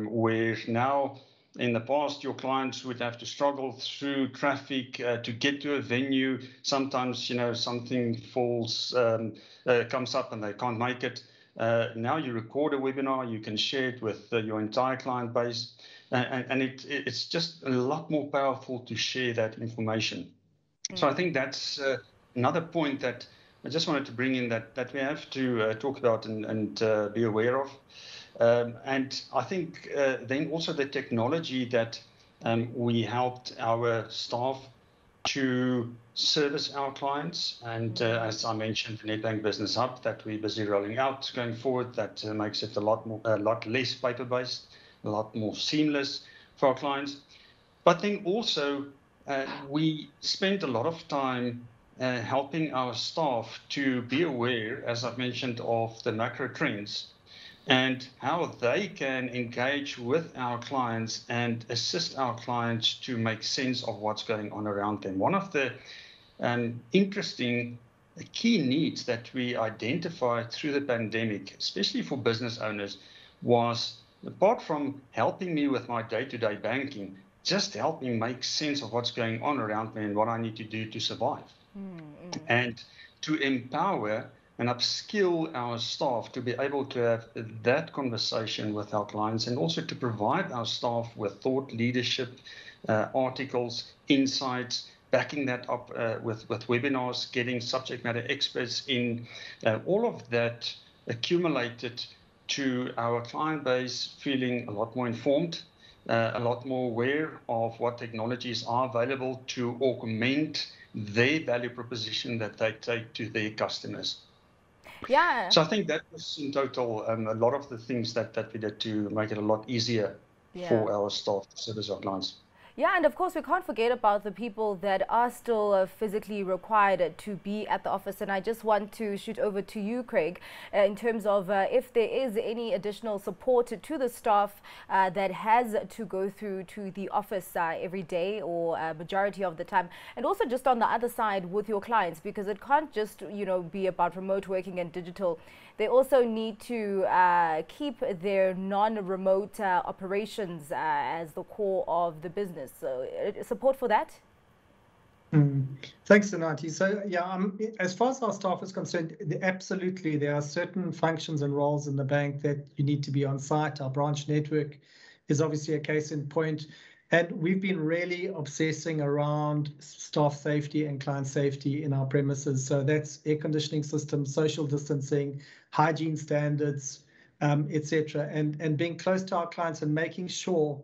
Speaker 2: where now in the past your clients would have to struggle through traffic to get to a venue. Sometimes, something comes up and they can't make it. Now you record a webinar, you can share it with your entire client base, and it's just a lot more powerful to share that information. So I think that's another point that I just wanted to bring in that we have to talk about and be aware of. And I think then also the technology that we helped our staff to service our clients. And as I mentioned, the Nedbank Business Hub that we're busy rolling out going forward, that makes it a lot less paper-based, a lot more seamless for our clients. But then also we spent a lot of time helping our staff to be aware, as I've mentioned, of the macro trends and how they can engage with our clients and assist our clients to make sense of what's going on around them. One of the interesting key needs that we identified through the pandemic, especially for business owners, was, apart from helping me with my day-to-day banking, just help me make sense of what's going on around me and what I need to do to survive. And to empower and upskill our staff to be able to have that conversation with our clients, and also to provide our staff with thought leadership, articles, insights, backing that up with webinars, getting subject matter experts in, all of that accumulated to our client base feeling a lot more informed, a lot more aware of what technologies are available to augment their value proposition that they take to their customers.
Speaker 1: Yeah.
Speaker 2: So I think that was in total a lot of the things that we did to make it a lot easier for our staff to service our clients.
Speaker 1: Yeah, and of course, we can't forget about the people that are still physically required to be at the office. And I just want to shoot over to you, Craig, in terms of if there is any additional support to the staff that has to go through to the office every day or majority of the time. And also just on the other side with your clients, because it can't just, be about remote working and digital. They also need to keep their non-remote operations as the core of the business. So support for that?
Speaker 3: Thanks, Donati. So yeah, as far as our staff is concerned, absolutely, there are certain functions and roles in the bank that you need to be on site. Our branch network is obviously a case in point. And we've been really obsessing around staff safety and client safety in our premises. So that's air conditioning systems, social distancing, hygiene standards, etc. And being close to our clients and making sure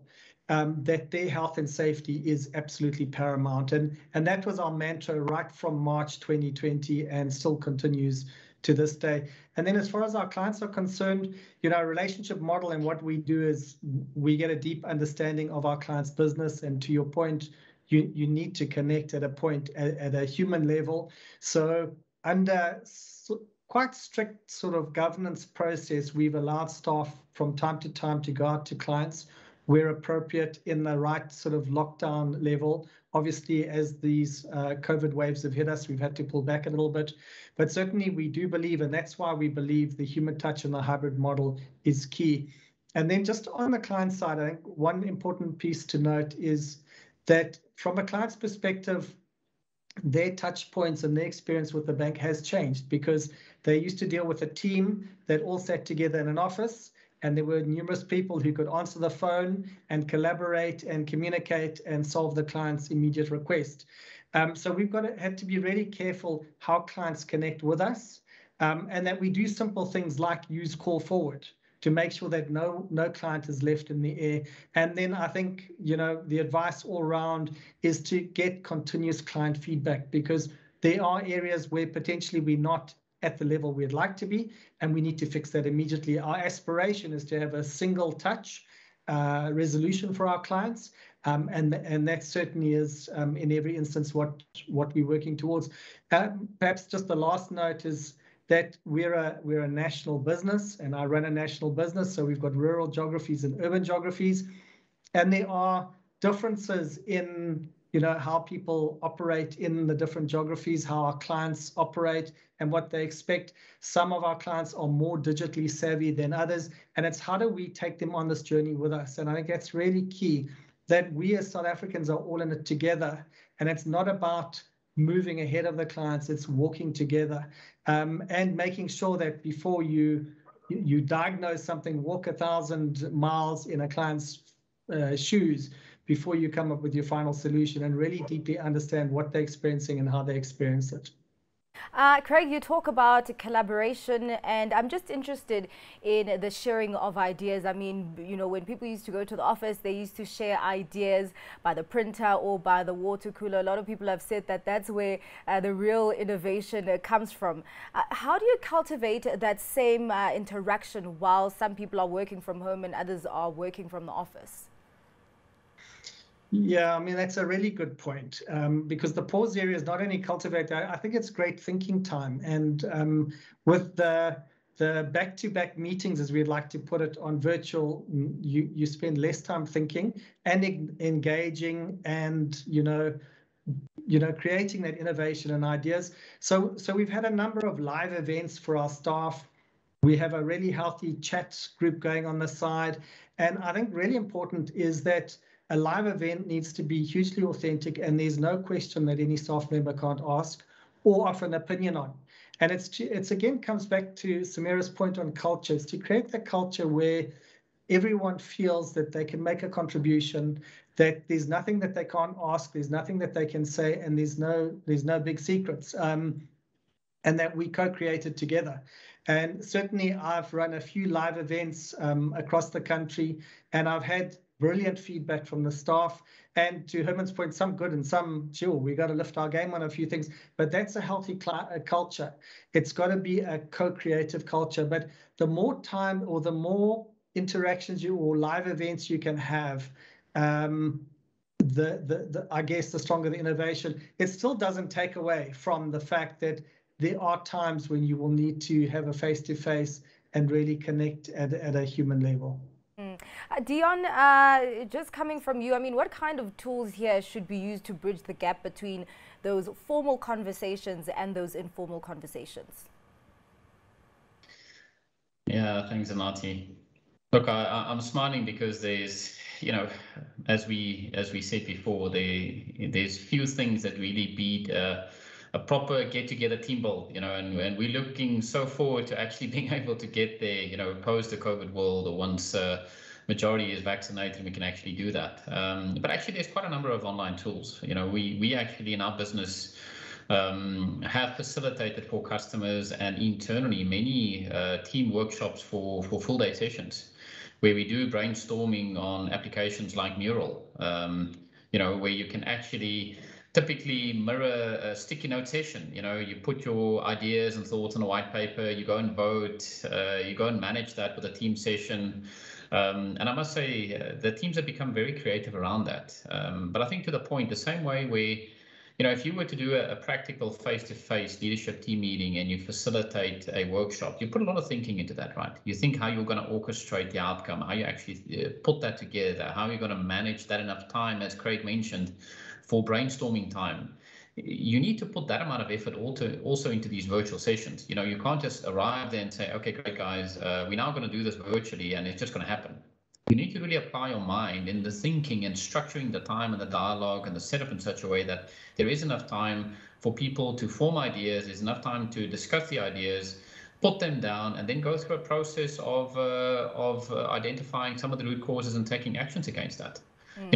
Speaker 3: that their health and safety is absolutely paramount. And that was our mantra right from March 2020 and still continues to this day. And then as far as our clients are concerned, our relationship model and what we do is we get a deep understanding of our client's business. And to your point, you need to connect at a point at a human level. So under quite strict sort of governance process, we've allowed staff from time to time to go out to clients where appropriate in the right sort of lockdown level. Obviously, as these COVID waves have hit us, we've had to pull back a little bit. But certainly we do believe, and that's why we believe the human touch and the hybrid model is key. And then just on the client side, I think one important piece to note is that from a client's perspective, their touch points and their experience with the bank has changed, because they used to deal with a team that all sat together in an office, and there were numerous people who could answer the phone and collaborate and communicate and solve the client's immediate request. So we've had to be really careful how clients connect with us, and that we do simple things like use call forward to make sure that no client is left in the air. And then I think, the advice all around is to get continuous client feedback, because there are areas where potentially we're not at the level we'd like to be, and we need to fix that immediately. Our aspiration is to have a single touch resolution for our clients, and that certainly is in every instance what we're working towards. Perhaps just the last note is that we're a national business, and I run a national business, so we've got rural geographies and urban geographies, and there are differences in how people operate in the different geographies, how our clients operate and what they expect. Some of our clients are more digitally savvy than others, and it's how do we take them on this journey with us. And I think that's really key, that we as South Africans are all in it together, and it's not about moving ahead of the clients, it's walking together, and making sure that before you diagnose something, walk 1,000 miles in a client's shoes before you come up with your final solution, and really deeply understand what they're experiencing and how they experience it.
Speaker 1: Craig, you talk about collaboration, and I'm just interested in the sharing of ideas. I mean, when people used to go to the office, they used to share ideas by the printer or by the water cooler. A lot of people have said that that's where the real innovation comes from. How do you cultivate that same interaction while some people are working from home and others are working from the office?
Speaker 3: Yeah, I mean, that's a really good point, because the pause area is not only cultivate, I think it's great thinking time. And with the back-to-back meetings, as we'd like to put it, on virtual, you spend less time thinking and engaging and, creating that innovation and ideas. So we've had a number of live events for our staff. We have a really healthy chat group going on the side. And I think really important is that a live event needs to be hugely authentic, and there's no question that any staff member can't ask or offer an opinion on. And it's again comes back to Samira's point on culture. It's to create the culture where everyone feels that they can make a contribution, that there's nothing that they can't ask, there's nothing that they can say, and there's no big secrets, and that we co-created together. And certainly I've run a few live events across the country, and I've had brilliant feedback from the staff. And to Herman's point, some good and some, sure, we got to lift our game on a few things, but that's a healthy culture. It's got to be a co-creative culture. But the more time or the more interactions or live events you can have, I guess the stronger the innovation. It still doesn't take away from the fact that there are times when you will need to have a face-to-face and really connect at a human level.
Speaker 1: Dion, just coming from you, I mean, what kind of tools here should be used to bridge the gap between those formal conversations and those informal conversations?
Speaker 4: Yeah, thanks, Anati. Look, I'm smiling because there's, as we said before, there's few things that really beat a proper get-together team build, and we're looking so forward to actually being able to get there, post the COVID world, or once majority is vaccinated, we can actually do that. But actually, there's quite a number of online tools. We actually in our business have facilitated for customers and internally many team workshops for full day sessions, where we do brainstorming on applications like Mural, where you can actually typically mirror a sticky note session. You put your ideas and thoughts on a white paper, you go and vote, you go and manage that with a team session. And I must say, the teams have become very creative around that. But I think to the point, the same way where, if you were to do a practical face-to-face leadership team meeting and you facilitate a workshop, you put a lot of thinking into that, right? You think how you're going to orchestrate the outcome, how you actually put that together, how you're going to manage that enough time, as Craig mentioned, for brainstorming time. You need to put that amount of effort also into these virtual sessions. You can't just arrive there and say, okay, great guys, we're now going to do this virtually and it's just going to happen. You need to really apply your mind in the thinking and structuring the time and the dialogue and the setup in such a way that there is enough time for people to form ideas, there's enough time to discuss the ideas, put them down, and then go through a process of identifying some of the root causes and taking actions against that.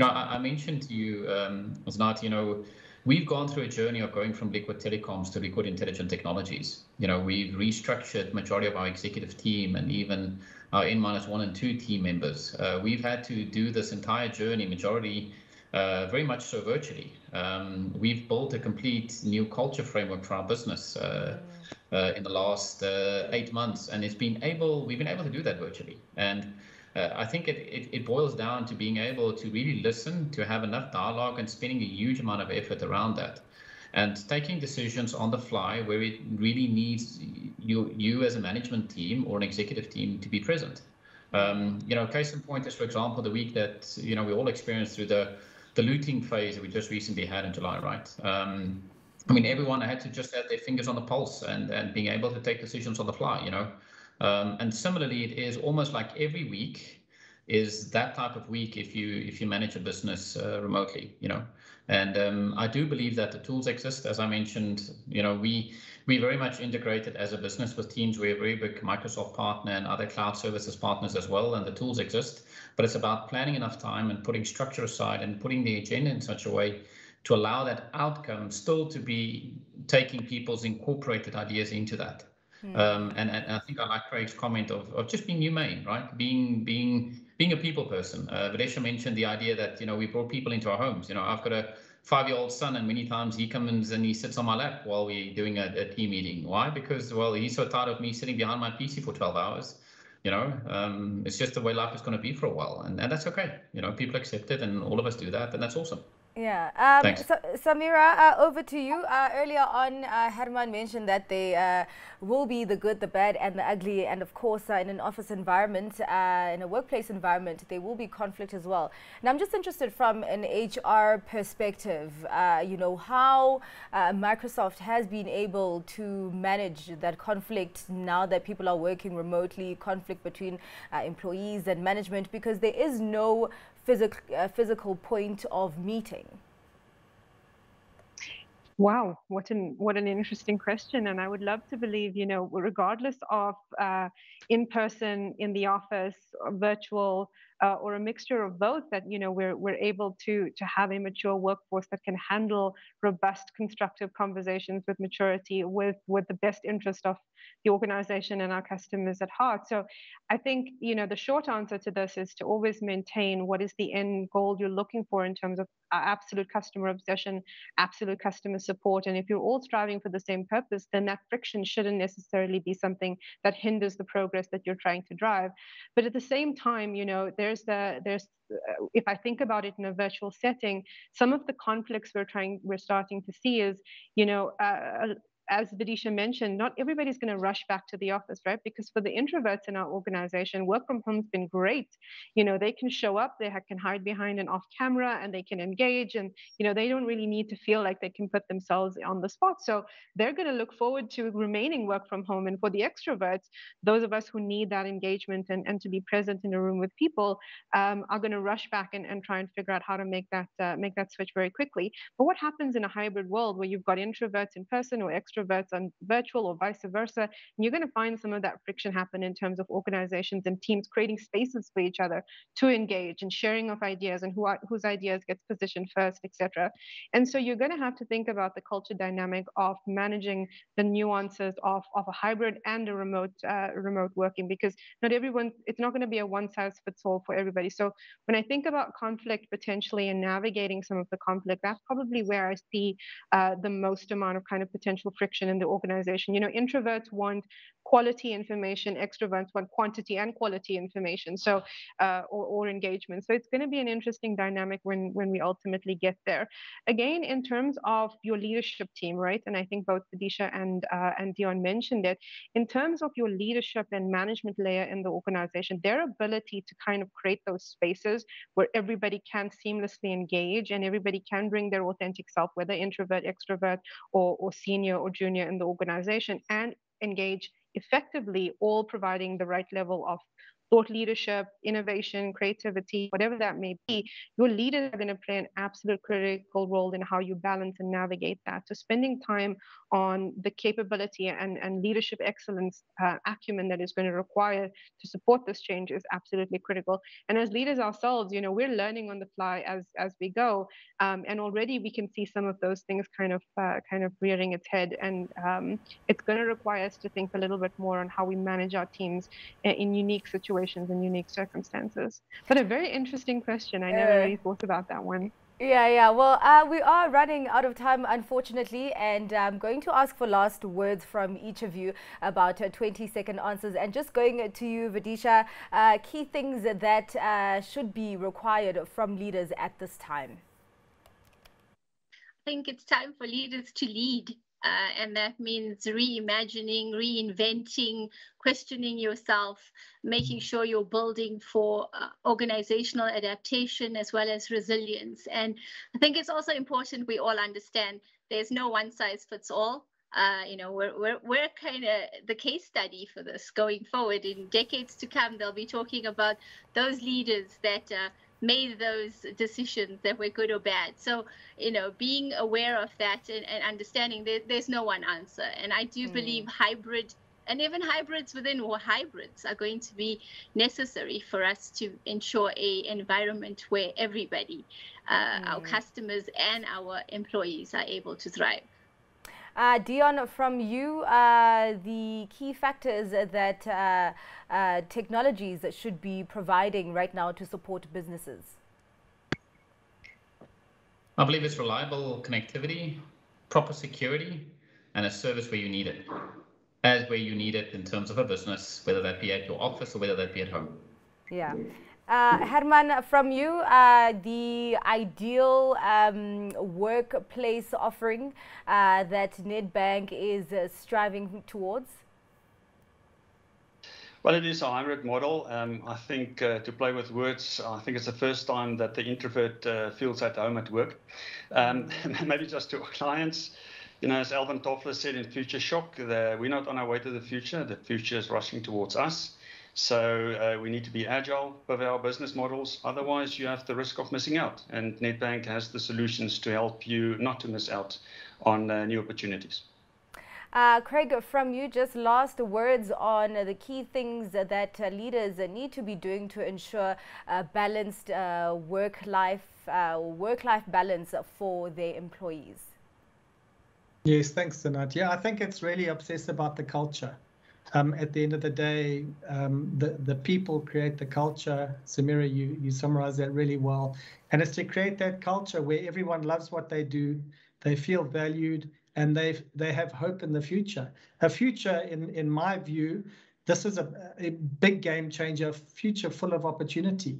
Speaker 4: I mentioned to you, Znat, we've gone through a journey of going from liquid telecoms to liquid intelligent technologies. We've restructured majority of our executive team and even our N-1 and 2 team members. We've had to do this entire journey, majority very much so virtually. We've built a complete new culture framework for our business in the last 8 months, and we've been able to do that virtually. And I think it boils down to being able to really listen, to have enough dialogue, and spending a huge amount of effort around that, and taking decisions on the fly where it really needs you as a management team or an executive team to be present. Case in point is, for example, the week that we all experienced through the looting phase that we just recently had in July, right? Everyone had to just have their fingers on the pulse and being able to take decisions on the fly, and similarly, it is almost like every week is that type of week if you manage a business remotely, And I do believe that the tools exist. As I mentioned, we very much integrated as a business with Teams. We're a very big Microsoft partner and other cloud services partners as well, and the tools exist. But it's about planning enough time and putting structure aside and putting the agenda in such a way to allow that outcome still to be taking people's incorporated ideas into that. And I think I like Craig's comment of just being humane, right? Being a people person. Videsha mentioned the idea that, we brought people into our homes. I've got a 5-year-old son, and many times he comes and he sits on my lap while we're doing a team meeting. Why? Because, well, he's so tired of me sitting behind my PC for 12 hours. It's just the way life is going to be for a while. And that's okay. People accept it, and all of us do that. And that's awesome.
Speaker 1: Yeah.
Speaker 4: Thanks.
Speaker 1: So, Samira, over to you. Earlier on, Herman mentioned that they will be the good, the bad, and the ugly. And of course, in an office environment, in a workplace environment, there will be conflict as well. And I'm just interested from an HR perspective, how Microsoft has been able to manage that conflict now that people are working remotely, conflict between employees and management, because there is no physical point of meeting.
Speaker 5: Wow, what an interesting question. And I would love to believe, regardless of in person, in the office, or virtual, or a mixture of both, that we're able to have a mature workforce that can handle robust, constructive conversations with maturity, with the best interest of the organization and our customers at heart. So I think the short answer to this is to always maintain what is the end goal you're looking for in terms of absolute customer obsession, absolute customer support. And if you're all striving for the same purpose, then that friction shouldn't necessarily be something that hinders the progress that you're trying to drive. But at the same time, there's if I think about it in a virtual setting, some of the conflicts we're starting to see is, as Videsha mentioned, not everybody's going to rush back to the office, right? Because for the introverts in our organization, work from home has been great. They can show up, they can hide behind an off camera, and they can engage, and they don't really need to feel like they can put themselves on the spot. So they're going to look forward to remaining work from home. And for the extroverts, those of us who need that engagement and to be present in a room with people, are going to rush back and try and figure out how to make that switch very quickly. But what happens in a hybrid world where you've got introverts in person or extroverts on virtual or vice versa, and you're going to find some of that friction happen in terms of organizations and teams creating spaces for each other to engage and sharing of ideas and whose ideas gets positioned first, etc. And so you're going to have to think about the culture dynamic of managing the nuances of a hybrid and a remote working, because not everyone, it's not going to be a one size fits all for everybody. So when I think about conflict potentially and navigating some of the conflict, that's probably where I see the most amount of kind of potential friction in the organization. Introverts want quality information. Extroverts want quantity and quality information, so or engagement. So it's going to be an interesting dynamic when we ultimately get there. Again, in terms of your leadership team, right? And I think both Vidisha and Dion mentioned it. In terms of your leadership and management layer in the organization, their ability to kind of create those spaces where everybody can seamlessly engage and everybody can bring their authentic self, whether introvert, extrovert, or senior or junior in the organization, and engage effectively, all providing the right level of thought leadership, innovation, creativity, whatever that may be. Your leaders are going to play an absolute critical role in how you balance and navigate that. So spending time on the capability and leadership excellence acumen that is going to require to support this change is absolutely critical. And as leaders ourselves, we're learning on the fly as we go, and already we can see some of those things kind of rearing its head. And it's going to require us to think a little bit more on how we manage our teams in unique situations and unique circumstances. But a very interesting question. I never really thought about that one.
Speaker 1: Yeah. Well, we are running out of time, unfortunately, and I'm going to ask for last words from each of you, about 20-second answers. And just going to you, Vidisha, key things that should be required from leaders at this time.
Speaker 6: I think it's time for leaders to lead. And that means reimagining, reinventing, questioning yourself, making sure you're building for organizational adaptation as well as resilience. And I think it's also important we all understand there's no one size fits all. We're kind of the case study for this going forward. In decades to come, they'll be talking about those leaders that made those decisions that were good or bad. So, being aware of that and understanding that there's no one answer. And I do believe hybrid, and even hybrids within hybrids, are going to be necessary for us to ensure an environment where everybody, our customers and our employees, are able to thrive.
Speaker 1: Dion, from you, the key factors that technologies should be providing right now to support businesses?
Speaker 4: I believe it's reliable connectivity, proper security, and a service where you need it. As where you need it in terms of a business, whether that be at your office or whether that be at home.
Speaker 1: Yeah. Herman, from you, the ideal workplace offering that Nedbank is striving towards?
Speaker 2: Well, it is a hybrid model. I think to play with words, I think it's the first time that the introvert feels at home at work. Maybe just to our clients, as Alvin Toffler said in Future Shock, we're not on our way to the future is rushing towards us. So we need to be agile with our business models. Otherwise, you have the risk of missing out. And Nedbank has the solutions to help you not to miss out on new opportunities.
Speaker 1: Craig, from you, just last words on the key things that leaders need to be doing to ensure a balanced work-life balance for their employees.
Speaker 3: Yes, thanks, Sanat. Yeah, I think it's really obsessed about the culture. At the end of the day, the people create the culture. Samira, you summarized that really well. And it's to create that culture where everyone loves what they do, they feel valued, and they have hope in the future. A future, in my view, this is a big game changer, a future full of opportunity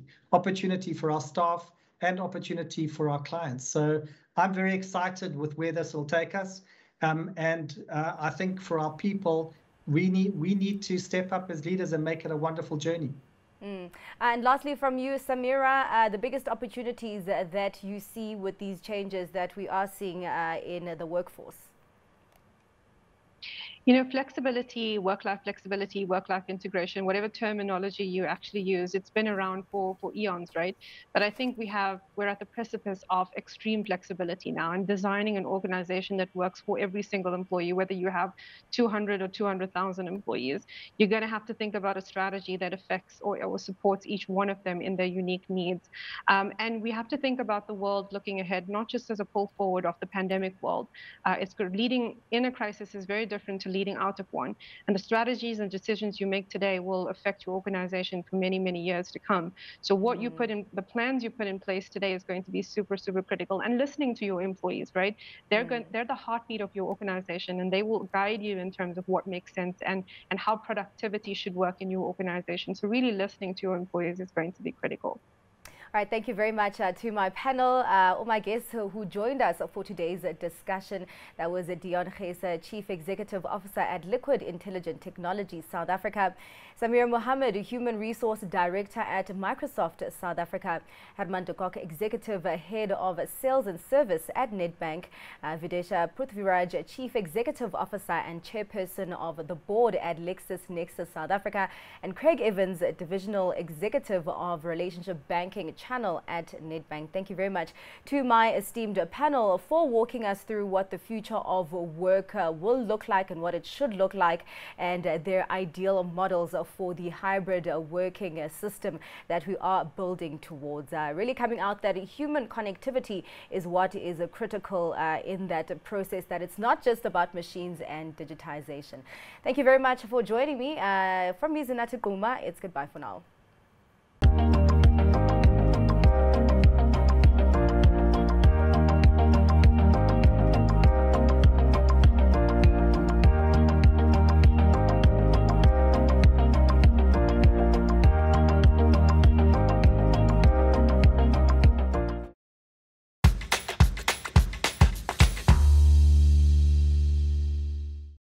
Speaker 3: for our staff and opportunity for our clients. So I'm very excited with where this will take us. And I think for our people, we need to step up as leaders and make it a wonderful journey.
Speaker 1: And lastly, from you, Samira, the biggest opportunities that you see with these changes that we are seeing in the workforce?
Speaker 5: Flexibility, work-life flexibility, work-life integration, whatever terminology you actually use, it's been around for eons, right? But I think we're at the precipice of extreme flexibility now, and designing an organization that works for every single employee, whether you have 200 or 200,000 employees. You're going to have to think about a strategy that affects or supports each one of them in their unique needs. And we have to think about the world looking ahead, not just as a pull forward of the pandemic world. Leading in a crisis is very different to leading out of one. And the strategies and decisions you make today will affect your organization for many, many years to come. So what you put in, the plans you put in place today is going to be super, super critical. And listening to your employees, right? They're the heartbeat of your organization, and they will guide you in terms of what makes sense and how productivity should work in your organization. So really listening to your employees is going to be critical.
Speaker 1: All right, thank you very much to my panel, all my guests who joined us for today's discussion. That was Dion Gese, Chief Executive Officer at Liquid Intelligent Technology South Africa, Samir Mohammed, Human Resource Director at Microsoft South Africa, Herman de Kock, Executive Head of Sales and Service at Nedbank, Videsha Prithviraj, Chief Executive Officer and Chairperson of the Board at LexisNexis South Africa, and Craig Evans, Divisional Executive of Relationship Banking Channel at Nedbank. Thank you very much to my esteemed panel for walking us through what the future of work will look like and what it should look like, and their ideal models for the hybrid working system that we are building towards. Really coming out that human connectivity is what is critical in that process, that it's not just about machines and digitization. Thank you very much for joining me. From me, Zinati Kuma, it's goodbye for now.